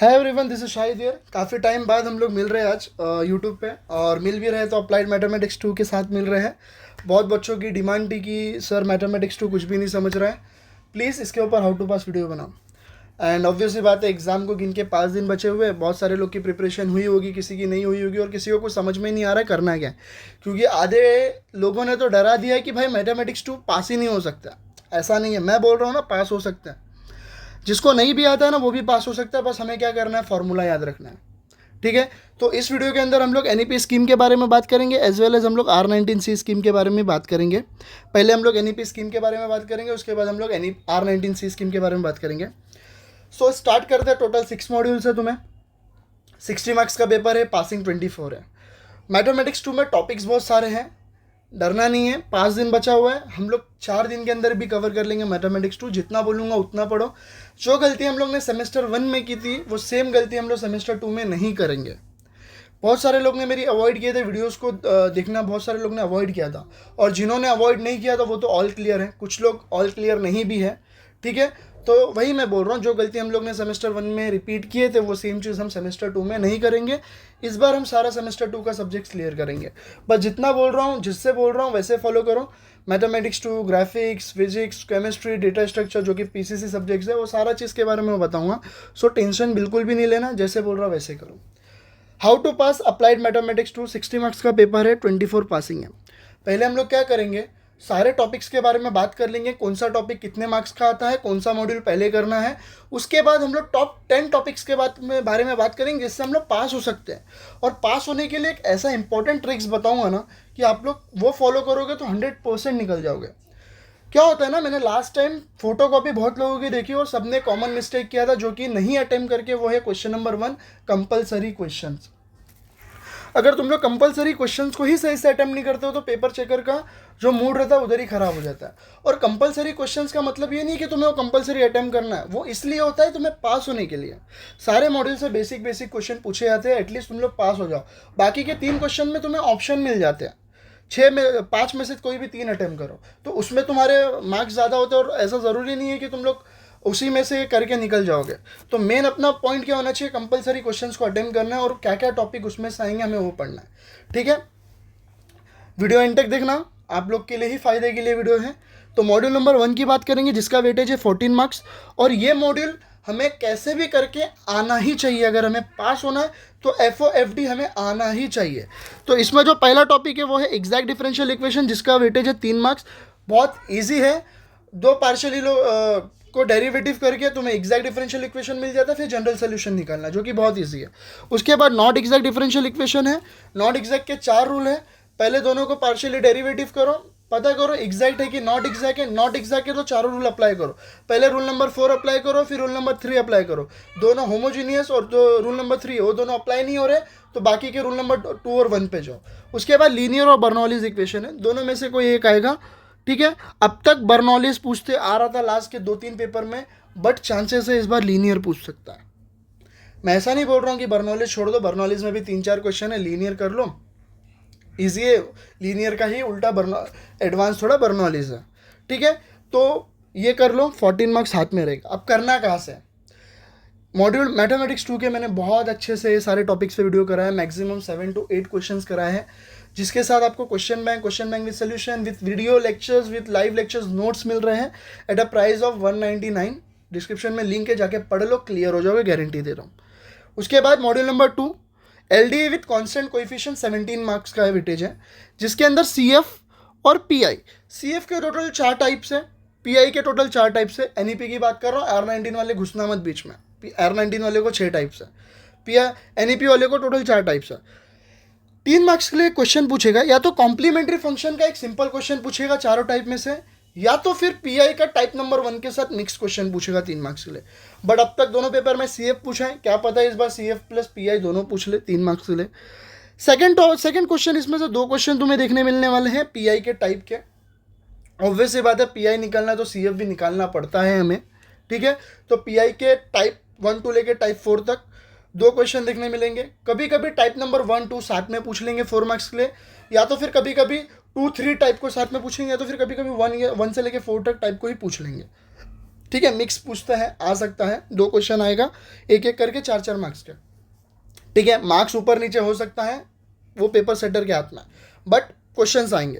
है everyone, this is Shahid here. काफ़ी time बाद हम लोग मिल रहे हैं आज यूट्यूब पे, और मिल भी रहे तो अप्लाइड मैथमेटिक्स 2 के साथ मिल रहे हैं। बहुत बच्चों की डिमांड थी कि सर मैथमेटिक्स 2 कुछ भी नहीं समझ रहा है, प्लीज़ इसके ऊपर हाउ टू पास वीडियो बनाओ। एंड ऑब्वियसली बात है, एग्जाम को गिन के 5 दिन बचे हुए हैं। बहुत सारे लोग की प्रिपरेशन हुई होगी, किसी की नहीं हुई होगी, और किसी को कुछ समझ में नहीं आ रहा है करना क्या है। क्योंकि आधे लोगों ने तो डरा दिया है कि भाई मैथमेटिक्स 2 पास ही नहीं हो सकता। ऐसा नहीं है, मैं बोल रहा हूँ ना, पास हो सकता है। जिसको नहीं भी आता है ना, वो भी पास हो सकता है। बस हमें क्या करना है, फॉर्मूला याद रखना है। ठीक है, तो इस वीडियो के अंदर हम लोग एनईपी स्कीम के बारे में बात करेंगे, एज वेल एज हम लोग R19C स्कीम के बारे में बात करेंगे। पहले हम लोग एनईपी स्कीम के बारे में बात करेंगे, उसके बाद हम लोग R19C स्कीम के बारे में बात करेंगे। सो स्टार्ट करते हैं। टोटल 6 मॉड्यूल्स है, तुम्हें 60 मार्क्स का पेपर है, पासिंग 24 है। मैथमेटिक्स 2 में टॉपिक्स बहुत सारे हैं, डरना नहीं है। 5 दिन बचा हुआ है, हम लोग 4 दिन के अंदर भी कवर कर लेंगे मैथमेटिक्स 2। जितना बोलूँगा उतना पढ़ो। जो गलती हम लोग ने सेमेस्टर 1 में की थी, वो सेम गलती हम लोग सेमेस्टर 2 में नहीं करेंगे। बहुत सारे लोग ने मेरी अवॉइड किए थे वीडियोस को देखना, बहुत सारे लोग ने अवॉइड किया था, और जिन्होंने अवॉइड नहीं किया था वो तो ऑल क्लियर है, कुछ लोग ऑल क्लियर नहीं भी है। ठीक है, तो वही मैं बोल रहा हूँ, जो गलती हम लोग ने सेमेस्टर 1 में रिपीट किए थे, वो सेम चीज़ हम सेमेस्टर 2 में नहीं करेंगे। इस बार हम सारा सेमेस्टर 2 का सब्जेक्ट क्लियर करेंगे। बस जितना बोल रहा हूँ, जिससे बोल रहा हूँ वैसे फॉलो करो। Mathematics 2, graphics, physics, chemistry, data structure, जो कि पीसीसी सब्जेक्ट्स है, वो सारा चीज़ के बारे में मैं बताऊँगा। सो टेंशन बिल्कुल भी नहीं लेना, जैसे बोल रहा हूँ वैसे करो। How to pass applied mathematics 2, 60 marks का पेपर है, 24 पासिंग है। पहले हम लोग क्या करेंगे, सारे टॉपिक्स के बारे में बात कर लेंगे, कौन सा टॉपिक कितने मार्क्स का आता है, कौन सा मॉड्यूल पहले करना है। उसके बाद हम लोग टॉप 10 टॉपिक्स के बारे में बात करेंगे, जिससे हम लोग पास हो सकते हैं। और पास होने के लिए एक ऐसा इंपॉर्टेंट ट्रिक्स बताऊंगा ना, कि आप लोग वो फॉलो करोगे तो 100% निकल जाओगे। क्या होता है ना, मैंने लास्ट टाइम फोटो कॉपी बहुत लोगों की देखी और सबने कॉमन मिस्टेक किया था, जो कि नहीं अटेम्प्ट करके, वो है क्वेश्चन नंबर 1, कंपलसरी क्वेश्चन। अगर तुम लोग कंपलसरी क्वेश्चंस को ही सही से अटेम्प्ट नहीं करते हो, तो पेपर चेकर का जो मूड रहता है उधर ही खराब हो जाता है। और कंपलसरी क्वेश्चंस का मतलब ये नहीं कि तुम्हें वो कंपलसरी अटेम्प्ट करना है, वो इसलिए होता है तुम्हें पास होने के लिए। सारे मॉड्यूल से बेसिक बेसिक क्वेश्चन पूछे जाते हैं, एटलीस्ट तुम लोग पास हो जाओ। बाकी के 3 क्वेश्चन में तुम्हें ऑप्शन मिल जाते हैं, 5 में से कोई भी 3 अटेम्प्ट करो, तो उसमें तुम्हारे मार्क्स ज़्यादा होते हैं। और ऐसा ज़रूरी नहीं है कि तुम लोग उसी में से करके निकल जाओगे। तो मेन अपना पॉइंट क्या होना चाहिए, कंपलसरी क्वेश्चंस को अटेम्प्ट करना है, और क्या क्या टॉपिक उसमें से आएंगे हमें वो पढ़ना है। ठीक है, वीडियो एंड तक देखना, आप लोग के लिए ही फायदे के लिए वीडियो है। तो मॉड्यूल नंबर 1 की बात करेंगे, जिसका वेटेज है 14 मार्क्स। और ये मॉड्यूल हमें कैसे भी करके आना ही चाहिए। अगर हमें पास होना है तो FOFD हमें आना ही चाहिए। तो इसमें जो पहला टॉपिक है वो है एग्जैक्ट डिफरेंशियल इक्वेशन, जिसका वेटेज है 3 मार्क्स। बहुत ईजी है, 2 पार्शियली को डेरिवेटिव करके तुम्हें एग्जैक्ट डिफरेंशियल इक्वेशन मिल जाता है, फिर जनरल सोल्यूशन निकालना, जो कि बहुत ईजी है। उसके बाद नॉट एग्जैक्ट डिफरेंशियल इक्वेशन है। नॉट एग्जैक्ट के 4 रूल है। पहले दोनों को पार्शियली डेरिवेटिव करो, पता करो एग्जैक्ट है कि नॉट एग्जैक्ट है। नॉट एग्जैक्ट है तो चारों रूल अप्लाई करो। पहले रूल नंबर 4 अप्लाई करो, फिर रूल नंबर 3 अप्लाई करो। दोनों होमोजीनियस, और जो रूल नंबर 3 है वो दोनों अप्लाई नहीं हो रहे, तो बाकी के रूल नंबर 2 और 1 पे जाओ। उसके बाद लीनियर और बर्नौलीज इक्वेशन है, दोनों में से कोई एक आएगा। ठीक है, अब तक बर्नौलीज पूछते आ रहा था लास्ट के 2-3 पेपर में, बट चांसेस है इस बार लीनियर पूछ सकता है। मैं ऐसा नहीं बोल रहा हूँ कि बर्नौलीज छोड़ दो, बर्नौलीज में भी 3-4 क्वेश्चन है, लीनियर कर लो, ईजी है। लीनियर का ही उल्टा एडवांस थोड़ा बर्नौलीज है। ठीक है, तो ये कर लो, 14 मार्क्स हाथ में रहेगा। अब करना कहाँ से, मॉड्यूल मैथमेटिक्स 2 के मैंने बहुत अच्छे से सारे टॉपिक्स पे वीडियो कराया है, मैक्सिमम 7 to 8 क्वेश्चंस कराए हैं, जिसके साथ आपको question bank with solution, with video lectures, with live lectures, notes मिल रहे हैं at a price of 199। Description में लिंक है, जाके पढ़ लो, क्लियर हो जाओगे, गारंटी दे रहा हूँ। उसके बाद module number 2, LDE with constant coefficient, 17 marks का वेटेज है, जिसके अंदर CF और PI। CF के टोटल 4 टाइप्स है, PI के टोटल 4 टाइप्स है। NEP की बात कर रहा हूँ, R19 वाले घुसना मत बीच में। R19 वाले को 6 टाइप्स है, NEP वाले को टोटल 4 टाइप्स है। 3 मार्क्स के लिए क्वेश्चन पूछेगा, या तो कॉम्प्लीमेंट्री फंक्शन का एक सिंपल क्वेश्चन पूछेगा चारों टाइप में से, या तो फिर PI का टाइप नंबर 1 के साथ मिक्स क्वेश्चन पूछेगा 3 मार्क्स के लिए। बट अब तक दोनों पेपर में CF पूछा है, क्या पता इस बार CF प्लस PI दोनों पूछ ले 3 मार्क्स के लिए। सेकंड क्वेश्चन, इसमें से 2 क्वेश्चन तुम्हें देखने मिलने वाले हैं PI के टाइप के। ऑब्वियस सी बात है, PI निकालना तो CF भी निकालना पड़ता है हमें। ठीक है, तो PI के टाइप 1 to लेके टाइप 4 तक 2 क्वेश्चन देखने मिलेंगे। कभी कभी टाइप नंबर 1, 2 साथ में पूछ लेंगे 4 मार्क्स के लिए, या तो फिर कभी कभी 2, 3 टाइप को साथ में पूछेंगे, या तो फिर कभी कभी 1 से लेके 4 तक टाइप को ही पूछ लेंगे। ठीक है, मिक्स पूछता है, आ सकता है, 2 क्वेश्चन आएगा, एक एक करके 4-4 मार्क्स के। ठीक है, मार्क्स ऊपर नीचे हो सकता है, वो पेपर सेटर के हाथ में, बट क्वेश्चंस आएंगे।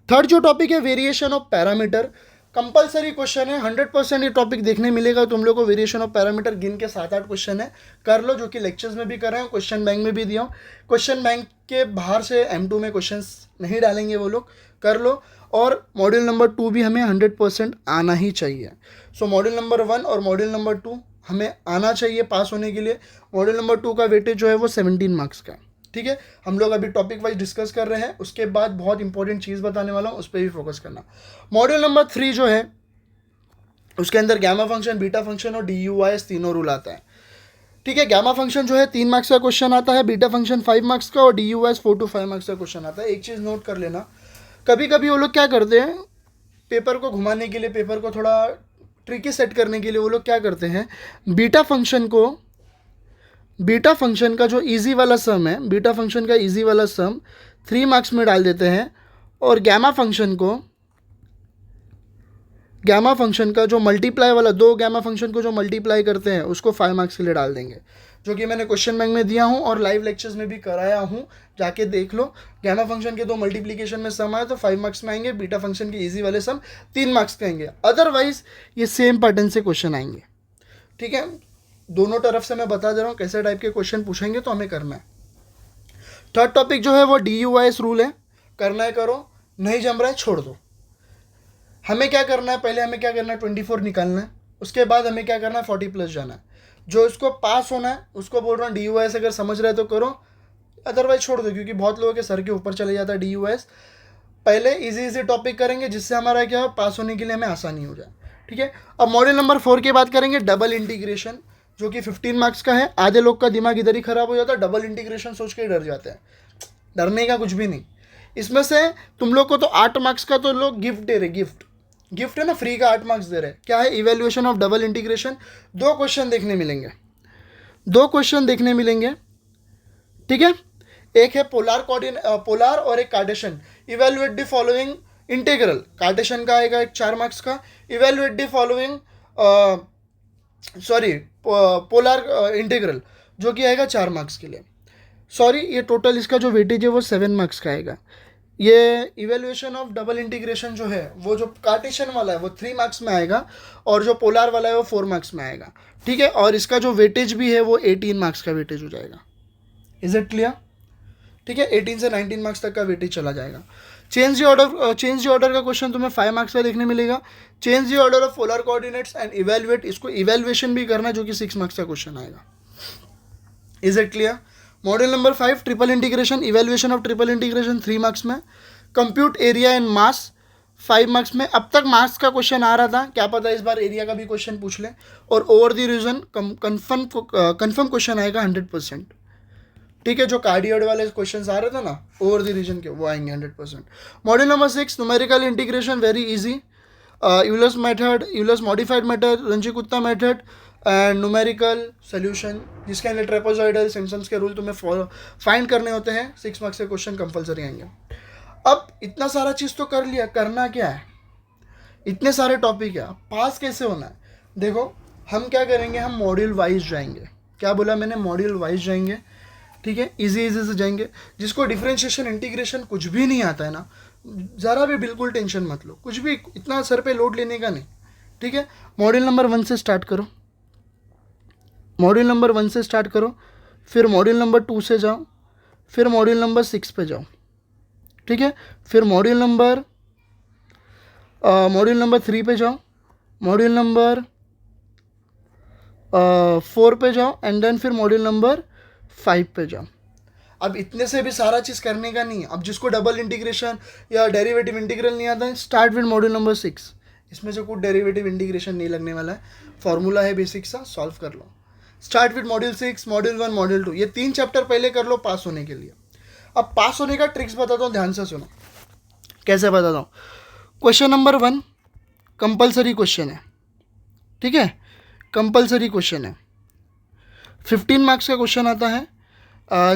थर्ड जो टॉपिक है variation of parameter, compulsory question है, 100% ये टॉपिक देखने मिलेगा तुम लोग को। वेरिएशन ऑफ पैरामीटर गिन के 7-8 क्वेश्चन है, कर लो, जो कि लेक्चर्स में भी कर रहे हैं, क्वेश्चन बैंक में भी दिया हूँ। क्वेश्चन बैंक के बाहर से M2 में क्वेश्चंस नहीं डालेंगे वो लोग, कर लो। और मॉड्यूल नंबर 2 भी हमें 100% आना ही चाहिए। सो मॉड्यूल नंबर 1 और मॉड्यूल नंबर 2 हमें आना चाहिए पास होने के लिए। मॉड्यूल नंबर 2 का वेटेज जो है वो 17 मार्क्स का। ठीक है, हम लोग अभी टॉपिक वाइज डिस्कस कर रहे हैं, उसके बाद बहुत इंपॉर्टेंट चीज़ बताने वाला हूँ, उस पर भी फोकस करना। मॉड्यूल नंबर 3 जो है उसके अंदर गैमा फंक्शन, बीटा फंक्शन और DUIS तीनों रूल आता है। ठीक है, गैमा फंक्शन जो है 3 मार्क्स का क्वेश्चन आता है, बीटा फंक्शन 5 मार्क्स का और DUIS 4 to 5 मार्क्स का क्वेश्चन आता है। एक चीज़ नोट कर लेना, कभी कभी वो लोग क्या करते हैं, पेपर को घुमाने के लिए, पेपर को थोड़ा ट्रिकी सेट करने के लिए वो लोग क्या करते हैं, बीटा फंक्शन का जो इजी वाला सम है, बीटा फंक्शन का इजी वाला सम 3 मार्क्स में डाल देते हैं, और गैमा फंक्शन का जो मल्टीप्लाई वाला, 2 गैमा फंक्शन को जो मल्टीप्लाई करते हैं उसको 5 मार्क्स के लिए डाल देंगे, जो कि मैंने क्वेश्चन बैंक में दिया हूँ और लाइव लेक्चर्स में भी कराया हूँ, जाके देख लो। गैमा फंक्शन के 2 मल्टीप्लिकेशन में सम आए तो 5 मार्क्स में आएंगे, बीटा फंक्शन के इजी वाले सम 3 मार्क्स के आएंगे, अदरवाइज ये सेम पैटर्न से क्वेश्चन आएंगे। ठीक है, दोनों तरफ से मैं बता दे रहा हूँ कैसे टाइप के क्वेश्चन पूछेंगे, तो हमें करना है। थर्ड टॉपिक जो है वो DUIS रूल है, करना है करो, नहीं जम रहा है छोड़ दो। हमें क्या करना है, पहले हमें क्या करना है, 24 निकालना है, उसके बाद हमें क्या करना है, 40+ जाना है। जो इसको पास होना है उसको बोल रहा हूँ DUIS अगर समझ रहे तो करो, अदरवाइज छोड़ दो, क्योंकि बहुत लोगों के सर के ऊपर चले जाता है DUIS। पहले इजी टॉपिक करेंगे जिससे हमारा क्या हो, पास होने के लिए हमें आसानी हो जाए। ठीक है, अब मॉड्यूल नंबर 4 की बात करेंगे, डबल इंटीग्रेशन, जो कि 15 मार्क्स का है। आधे लोग का दिमाग इधर ही खराब हो जाता है, डबल इंटीग्रेशन सोच के डर जाते हैं, डरने का कुछ भी नहीं। इसमें से तुम लोग को तो 8 मार्क्स का तो लोग गिफ्ट दे रहे, गिफ्ट है ना, फ्री का 8 मार्क्स दे रहे। क्या है, evaluation of double integration. 2 question देखने मिलेंगे, ठीक है। एक है पोलार और एक Cartesian. Evaluate the following integral, Cartesian का आएगा एक 4 मार्क्स का। Evaluate the following polar integral, जो कि आएगा 4 मार्क्स के लिए। ये टोटल इसका जो वेटेज है वो 7 मार्क्स का आएगा। ये इवेल्युएशन ऑफ डबल इंटीग्रेशन जो है, वो जो कार्टेशियन वाला है वो 3 मार्क्स में आएगा, और जो पोलार वाला है वो 4 मार्क्स में आएगा। ठीक है, और इसका जो वेटेज भी है वो 18 मार्क्स का वेटेज हो जाएगा। Is it clear? ठीक है, 18 से 19 मार्क्स तक का वेटेज चला जाएगा। चेंज द ऑर्डर का क्वेश्चन तुम्हें 5 मार्क्स का देखने मिलेगा। Change the order of polar coordinates and evaluate, इसको इवेल्युएशन भी करना, जो कि 6 मार्क्स का क्वेश्चन आएगा। Is it clear? Module number 5 triple integration, evaluation of triple integration 3 marks में। Compute area and mass 5 marks में। अब तक मास का क्वेश्चन आ रहा था, क्या पता इस बार एरिया का भी क्वेश्चन पूछ ले। और over the region confirm question आएगा 100%। ठीक है, जो कार्डियोड वाले क्वेश्चन आ रहे थे ना ओवर द रीजन के, वो आएंगे 100%। Module number 6 numerical integration, very easy. Euler's method, Euler's modified method, Runge Kutta method and numerical solution, जिसके अंदर ट्रेपेजॉइडल, सिम्पसन्स के रूल तुम्हें फाइंड करने होते हैं। 6 मार्क्स के क्वेश्चन कंपलसरी आएंगे। अब इतना सारा चीज़ तो कर लिया, करना क्या है, इतने सारे टॉपिक है, पास कैसे होना है? देखो हम क्या करेंगे, हम मॉड्यूल वाइज जाएंगे। क्या बोला मैंने, मॉड्यूल वाइज जाएंगे। ठीक है, इजी से जाएंगे। जिसको डिफरेंशिएशन, इंटीग्रेशन कुछ भी नहीं आता है ना, ज़रा भी बिल्कुल टेंशन मत लो, कुछ भी इतना सर पे लोड लेने का नहीं। ठीक है, मॉड्यूल नंबर 1 से स्टार्ट करो, फिर मॉड्यूल नंबर 2 से जाओ, फिर मॉड्यूल नंबर 6 पे जाओ। ठीक है, फिर मॉड्यूल नंबर 3 पे जाओ, मॉड्यूल नंबर 4 पे जाओ, एंड देन फिर मॉड्यूल नंबर 5 पे जाओ। अब इतने से भी सारा चीज़ करने का नहीं है। अब जिसको डबल इंटीग्रेशन या डेरिवेटिव इंटीग्रल नहीं आता है, स्टार्ट विद मॉड्यूल नंबर 6। इसमें से कुछ डेरिवेटिव इंटीग्रेशन नहीं लगने वाला है, फॉर्मूला है बेसिक सा, सॉल्व कर लो। Start with module 6, module 1, module 2, ये 3 चैप्टर पहले कर लो पास होने के लिए। अब पास होने का ट्रिक्स बताता हूँ, ध्यान से सुनो कैसे बताता हूँ। क्वेश्चन नंबर 1 कंपलसरी क्वेश्चन है। ठीक है, कंपलसरी क्वेश्चन है, 15 मार्क्स का क्वेश्चन आता है।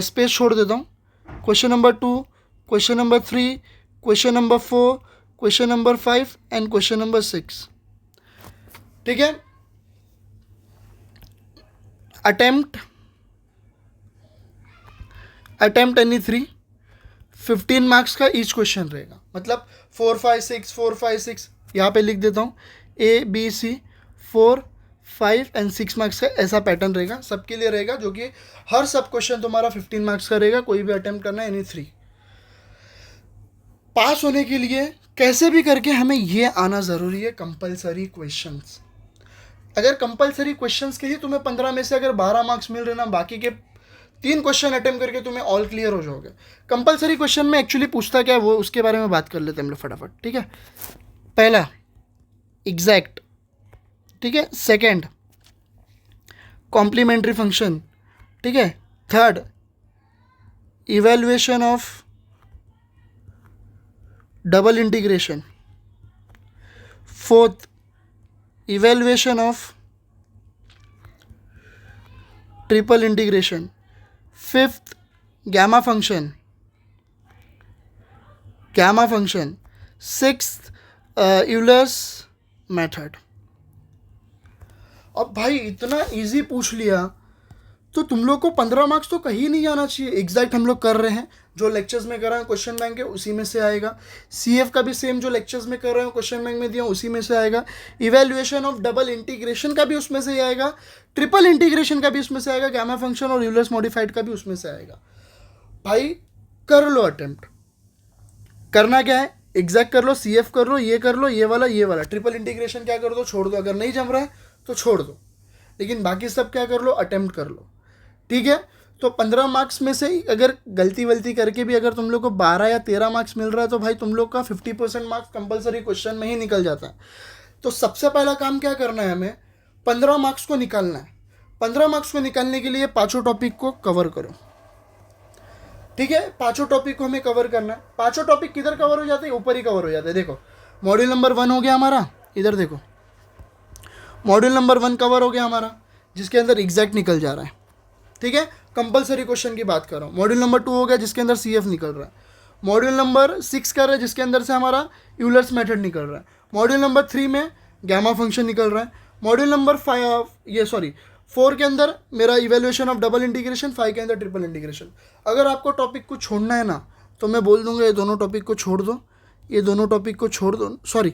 स्पेस छोड़ देता हूँ। Question number 2, question number 3, question number 4, question number 5 and question number 6। ठीक है। अटेम्प्ट एनी 3, 15 मार्क्स का ईच क्वेश्चन रहेगा, मतलब 4 5 6 4 5 6, यहाँ पे लिख देता हूँ ABC 4 5 एंड 6 मार्क्स का ऐसा पैटर्न रहेगा, सबके लिए रहेगा, जो कि हर सब क्वेश्चन तुम्हारा 15 मार्क्स का रहेगा, कोई भी अटेम्प्ट करना है एनी 3। पास होने के लिए कैसे भी करके हमें ये आना ज़रूरी है, कंपलसरी क्वेश्चंस। अगर कंपलसरी क्वेश्चंस के ही तुम्हें 15 में से अगर 12 मार्क्स मिल रहे ना, बाकी के 3 क्वेश्चन अटेम्प्ट करके तुम्हें ऑल क्लियर हो जाओगे। कंपलसरी क्वेश्चन में एक्चुअली पूछता क्या है वो, उसके बारे में बात कर लेते हैं हम लोग फटाफट, ठीक है। पहला एग्जैक्ट, ठीक है। सेकंड कॉम्प्लीमेंट्री फंक्शन, ठीक है। Third evaluation of double integration. Fourth evaluation of triple integration. Fifth gamma function। Sixth Euler's method. अब भाई इतना इजी पूछ लिया तो तुम लोग को 15 मार्क्स तो कहीं नहीं आना चाहिए। एग्जैक्ट हम लोग कर रहे हैं, जो लेक्चर्स में कर रहे हैं क्वेश्चन बैंक है उसी में से आएगा। CF का भी सेम, जो लेक्चर्स में कर रहे हो क्वेश्चन बैंक में दिया उसी में से आएगा। इवैल्यूएशन ऑफ डबल इंटीग्रेशन का भी उसमें से ही आएगा, ट्रिपल इंटीग्रेशन का भी उसमें से आएगा, गैमा फंक्शन और यूलर्स मॉडिफाइड का भी उसमें से आएगा। भाई कर लो अटेम्प्ट। करना क्या है, एग्जैक्ट कर लो, CF कर लो, ये कर लो, ये वाला ट्रिपल इंटीग्रेशन क्या कर दो, छोड़ दो, अगर नहीं जम रहा है तो छोड़ दो, लेकिन बाकी सब क्या कर लो, अटेम्प्ट कर लो, ठीक है। तो 15 मार्क्स में से अगर गलती वलती करके भी अगर तुम लोग को 12 या 13 मार्क्स मिल रहा है तो भाई तुम लोग का 50% मार्क्स कंपलसरी क्वेश्चन में ही निकल जाता है। तो सबसे पहला काम क्या करना है, हमें 15 मार्क्स को निकालना है। 15 मार्क्स को निकालने के लिए पाँचों टॉपिक को कवर करो, ठीक है। पाँचों टॉपिक को हमें कवर करना है। पाँचों टॉपिक किधर कवर हो जाते हैं, ऊपर ही कवर हो जाते हैं। देखो मॉड्यूल नंबर 1 हो गया हमारा, इधर देखो मॉड्यूल नंबर 1 कवर हो गया हमारा, जिसके अंदर एग्जैक्ट निकल जा रहा है, ठीक है। कंपलसरी क्वेश्चन की बात कर रहा हूँ। मॉड्यूल नंबर 2 हो गया जिसके अंदर CF निकल रहा है। मॉड्यूल नंबर 6 कर रहा है जिसके अंदर से हमारा यूलर्स मेथड निकल रहा है। मॉड्यूल नंबर 3 में गैमा फंक्शन निकल रहा है। मॉड्यूल नंबर 4 के अंदर मेरा इवैल्यूएशन ऑफ डबल इंटीग्रेशन, 5 के अंदर ट्रिपल इंटीग्रेशन। अगर आपको टॉपिक को छोड़ना है ना तो मैं बोल दूंगा ये दोनों टॉपिक को छोड़ दो, ये दोनों टॉपिक को छोड़ दो, सॉरी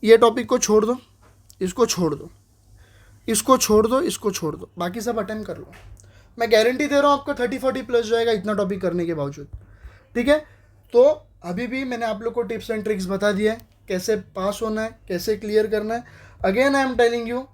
ये टॉपिक को छोड़ दो, इसको छोड़ दो, इसको छोड़ दो, इसको छोड़ दो, बाकी सब अटेम्प्ट कर लो। मैं गारंटी दे रहा हूँ आपको 30-40 प्लस जाएगा इतना टॉपिक करने के बावजूद, ठीक है। तो अभी भी मैंने आप लोग को टिप्स एंड ट्रिक्स बता दिया है कैसे पास होना है, कैसे क्लियर करना है। Again I am telling you,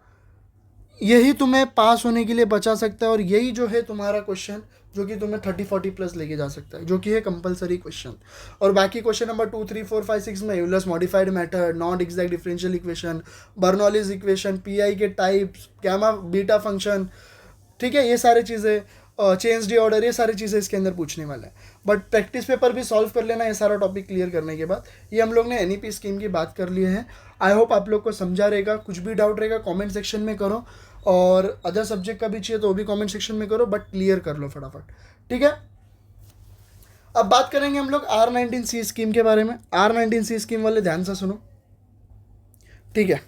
यही तुम्हें पास होने के लिए बचा सकता है और यही जो है तुम्हारा क्वेश्चन जो कि तुम्हें 30-40 प्लस लेके जा सकता है, जो कि है कंपलसरी क्वेश्चन। और बाकी क्वेश्चन नंबर 2 3 4 5 6 में Euler's modified method, not exact differential equation, Bernoulli's equation, PI के टाइप्स, गैमा बीटा फंक्शन, ठीक है, ये सारी चीज़ें, चेंज डी ऑर्डर, ये सारी चीज़ें इसके अंदर पूछने वाला है। बट प्रैक्टिस पेपर भी सॉल्व कर लेना ये सारा टॉपिक क्लियर करने के बाद। ये हम लोग ने NEP स्कीम की बात कर लिए हैं। आई होप आप लोग को समझा रहेगा। कुछ भी डाउट रहेगा कमेंट सेक्शन में करो, और अदर सब्जेक्ट का भी चाहिए तो वो भी कमेंट सेक्शन में करो, बट क्लियर कर लो फटाफट, ठीक है। अब बात करेंगे हम लोग R19C स्कीम के बारे में। R19C स्कीम वाले ध्यान से सुनो, ठीक है।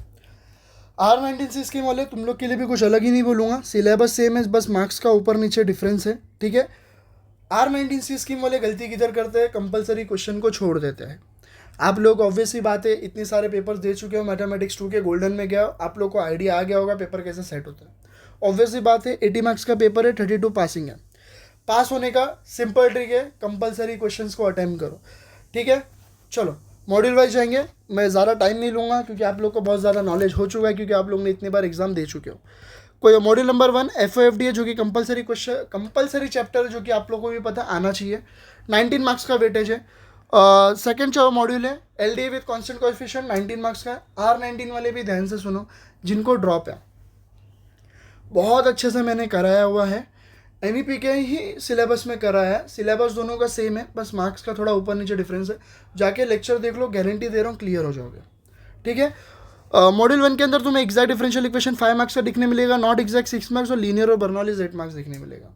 R19C स्कीम वाले तुम लोग के लिए भी कुछ अलग ही नहीं बोलूँगा, सिलेबस सेम है, बस मार्क्स का ऊपर नीचे डिफरेंस है, ठीक है। R19C स्कीम वाले गलती किधर करते हैं, कंपलसरी क्वेश्चन को छोड़ देते हैं। आप लोग ऑब्वियसली बात है, इतनी सारे पेपर्स दे चुके हो, मैथमेटिक्स 2 के गोल्डन में गया, आप लोग को आइडिया आ गया होगा पेपर कैसे सेट होता है। ऑब्वियसली बात है 80 मार्क्स का पेपर है, 32 पासिंग है। पास होने का सिंपल ट्रिक है, कंपलसरी क्वेश्चंस को अटेम्प्ट करो, ठीक है। चलो मॉड्यूल वाइज जाएंगे, मैं ज़्यादा टाइम नहीं लूँगा क्योंकि आप लोग को बहुत ज़्यादा नॉलेज हो चुका है, क्योंकि आप लोग ने इतनी बार एग्जाम दे चुके हो। कोई मॉड्यूल नंबर 1 FOFD है, जो कि कंपलसरी क्वेश्चन, कंपलसरी चैप्टर है, जो कि आप लोगों को भी पता आना चाहिए। 19 मार्क्स का वेटेज है। सेकेंड मॉड्यूल है LDA with constant coefficient, 19 marks का। R19 वाले भी ध्यान से सुनो जिनको ड्रॉप है, बहुत अच्छे से मैंने कराया हुआ है, NEP के ही सिलेबस में कराया है। सिलेबस दोनों का सेम है, बस मार्क्स का थोड़ा ऊपर नीचे डिफरेंस है। जाके लेक्चर देख लो, गारंटी दे रहा हूँ क्लियर हो जाओगे, ठीक है। मॉड्यूल 1 के अंदर तुम्हें एग्जैक्ट डिफरेंशियल इक्वेशन 5 मार्क्स का दिखने मिलेगा, नॉट एग्जैक्ट 6 मार्क्स और लीनियर और बर्नौलीज 8 मार्क्स दिखने मिलेगा,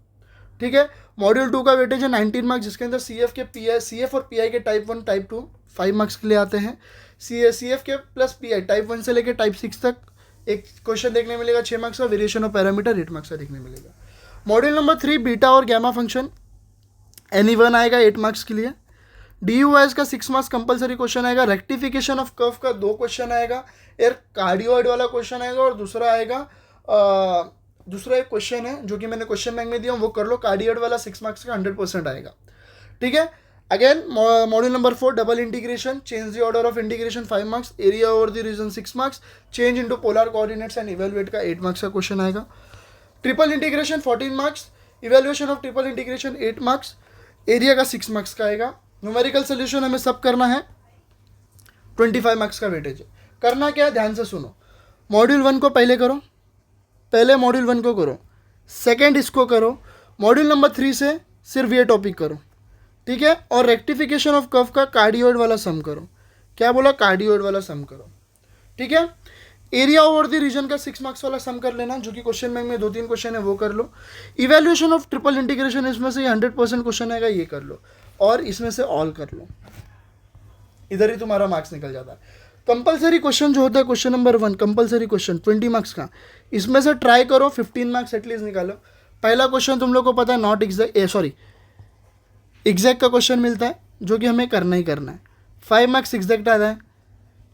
ठीक है। मॉड्यूल 2 का वेटेज है 19 मार्क्स, जिसके अंदर CF और PI के टाइप 1 टाइप 2 5 मार्क्स के लिए आते हैं। CF के प्लस PI टाइप 1 से लेकर टाइप 6 तक एक क्वेश्चन देखने मिलेगा 6 मार्क्स का, वेरिएशन ऑफ पैरामीटर 8 मार्क्स का देखने मिलेगा। मॉड्यूल नंबर 3 बीटा और गैमा फंक्शन, NE1 आएगा 8 मार्क्स के लिए। DUIs का 6 मार्क्स कंपलसरी क्वेश्चन आएगा। रेक्टिफिकेशन ऑफ कर्व का 2 क्वेश्चन आएगा, एक कार्डियोइड वाला क्वेश्चन आएगा और दूसरा आएगा दूसरा एक क्वेश्चन है जो कि मैंने क्वेश्चन बैंक में दिया, वो कर लो। कार्डियोइड वाला 6 मार्क्स का 100% आएगा, ठीक है। Again module number 4 double integration, change the order of integration 5 marks, area over the region 6 marks, change into polar coordinates and evaluate का 8 मार्क्स का क्वेश्चन आएगा। Triple integration 14 marks, evaluation of triple integration 8 marks, area का 6 marks का आएगा। Numerical solution हमें सब करना है, 25 मार्क्स का वेटेज है। करना क्या है, ध्यान से सुनो। मॉड्यूल 1 को पहले करो, पहले मॉड्यूल 1 को करो, सेकेंड इसको करो, मॉड्यूल नंबर 3 से सिर्फ ये टॉपिक करो, ठीक है। और रेक्टिफिकेशन ऑफ कर्व का कार्डियोइड वाला सम करो। क्या बोला, कार्डियोइड वाला सम करो, ठीक है। एरिया ओवर द रीजन का 6 मार्क्स वाला सम कर लेना, जो कि क्वेश्चन बैंक में 2-3 क्वेश्चन है, वो कर लो। इवेल्युएशन ऑफ ट्रिपल इंटीग्रेशन, इसमें से 100% क्वेश्चन आएगा, ये कर लो। और इसमें से ऑल कर लो, इधर ही तुम्हारा मार्क्स निकल जाता है। कंपलसरी क्वेश्चन जो होता है question number 1 compulsory question 20 marks का, इसमें से ट्राई करो 15 मार्क्स एटलीस्ट निकालो। पहला क्वेश्चन तुम लोग को पता है नॉट एग्जैक्ट का क्वेश्चन मिलता है, जो कि हमें करना ही करना है। 5 मार्क्स एग्जैक्ट आता है।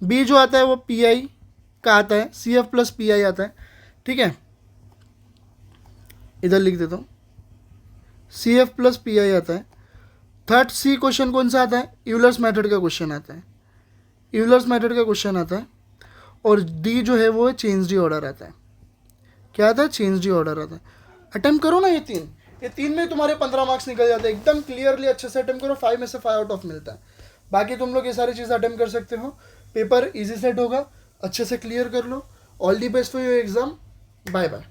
बी जो आता है वो PI का आता है, CF प्लस PI आता है, ठीक है। इधर लिख देता हूँ, CF प्लस PI आता है। थर्ड C क्वेश्चन कौन सा आता है, यूलर्स मेथड का क्वेश्चन आता है, यूलर्स मेथड का क्वेश्चन आता है। और D जो है वो चेंज डी ऑर्डर आता है। क्या आता है, चेंज डी ऑर्डर आता है। अटेम्प्ट करो ना ये तीन में तुम्हारे 15 मार्क्स निकल जाते हैं। एकदम क्लियरली अच्छे से अटेम्प्ट करो, 5 में से 5 आउट ऑफ मिलता है। बाकी तुम लोग ये सारी चीज़ें अटेम्प्ट कर सकते हो, पेपर इजी सेट होगा, अच्छे से क्लियर कर लो। All the best for your exam, bye bye.